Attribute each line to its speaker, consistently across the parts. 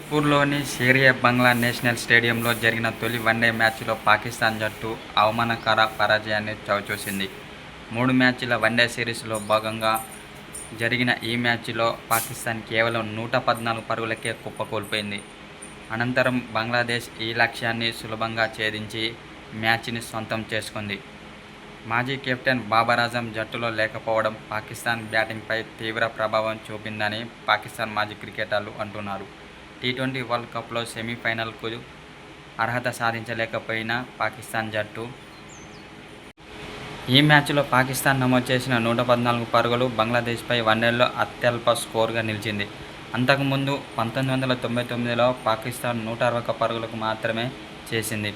Speaker 1: జైపూర్లోని షేర్-ఎ బంగ్లా national స్టేడియంలో జరిగిన తొలి వన్డే మ్యాచ్లో పాకిస్తాన్ జట్టు అవమానకర పరాజయాన్ని చవిచూసింది. 3 మ్యాచ్ల వన్డే సిరీస్లో భాగంగా జరిగిన ఈ మ్యాచ్లో పాకిస్తాన్ కేవలం 114 పరుగులకే కుప్పకూలిపోయింది. అనంతరం బంగ్లాదేశ్ ఈ లక్ష్యాన్ని సులభంగా ఛేదించి మ్యాచ్ని సొంతం చేసుకుంది. మాజీ కెప్టెన్ బాబర్ ఆజమ్ జట్టులో లేకపోవడం పాకిస్తాన్ బ్యాటింగ్పై తీవ్ర ప్రభావం చూపిందని పాకిస్తాన్ మాజీ క్రికెటర్లు అంటున్నారు. టీ20 వరల్డ్ కప్లో సెమీఫైనల్కు అర్హత సాధించలేకపోయిన పాకిస్తాన్ జట్టు ఈ మ్యాచ్లో పాకిస్తాన్ నమోదు చేసిన 114 పరుగులు బంగ్లాదేశ్పై వన్డేల్లో అత్యల్ప స్కోరుగా నిలిచింది. అంతకుముందు 1999లో పాకిస్తాన్ 161 పరుగులకు మాత్రమే చేసింది.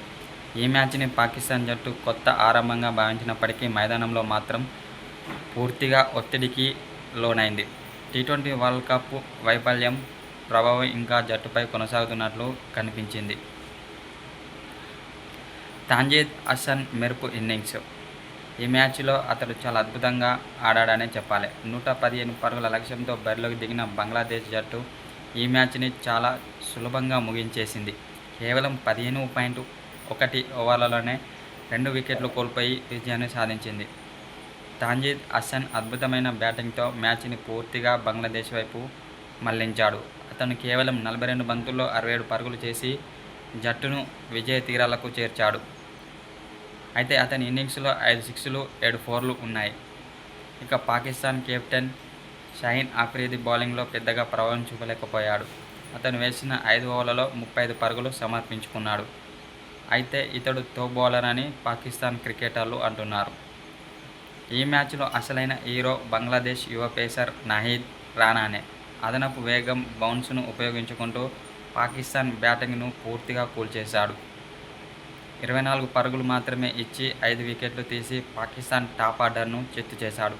Speaker 1: ఈ మ్యాచ్ని పాకిస్తాన్ జట్టు కొత్త ఆరంభంగా భావించినప్పటికీ మైదానంలో మాత్రం పూర్తిగా ఒత్తిడికి లోనైంది. టీ20 వరల్డ్ కప్ వైఫల్యం ప్రభావం ఇంకా జట్టుపై కొనసాగుతున్నట్లు కనిపించింది. తాంజీద్ హసన్ మెరుపు ఇన్నింగ్స్. ఈ మ్యాచ్లో అతడు చాలా అద్భుతంగా ఆడాడనే చెప్పాలి. 115 పరుగుల లక్ష్యంతో బరిలోకి దిగిన బంగ్లాదేశ్ జట్టు ఈ మ్యాచ్ని చాలా సులభంగా ముగించేసింది. కేవలం 15.1 ఓవర్లలోనే 2 వికెట్లు కోల్పోయి విజయాన్ని సాధించింది. తాంజీద్ హసన్ అద్భుతమైన బ్యాటింగ్తో మ్యాచ్ని పూర్తిగా బంగ్లాదేశ్ వైపు మళ్లించాడు. అతను కేవలం 42 బంతుల్లో 67 పరుగులు చేసి జట్టును విజయ తీరాలకు చేర్చాడు. అయితే అతని ఇన్నింగ్స్లో 5 సిక్స్లు, 7 ఫోర్లు ఉన్నాయి. ఇక పాకిస్తాన్ కెప్టెన్ షాహీన్ అఫ్రిది బౌలింగ్లో పెద్దగా ప్రభావం చూపలేకపోయాడు. అతను వేసిన 5 ఓవర్లలో 35 పరుగులు సమర్పించుకున్నాడు. అయితే ఇతడు తో బౌలర్ అని పాకిస్తాన్ క్రికెటర్లు అంటున్నారు. ఈ మ్యాచ్లో అసలైన హీరో బంగ్లాదేశ్ యువ పేసర్ నాహీద్ రానానే. అదనపు వేగం, బౌన్స్ను ఉపయోగించుకుంటూ పాకిస్తాన్ బ్యాటింగ్ను పూర్తిగా కూల్చేశాడు. 24 పరుగులు మాత్రమే ఇచ్చి 5 వికెట్లు తీసి పాకిస్తాన్ టాప్ ఆర్డర్ను చిత్తు చేశాడు.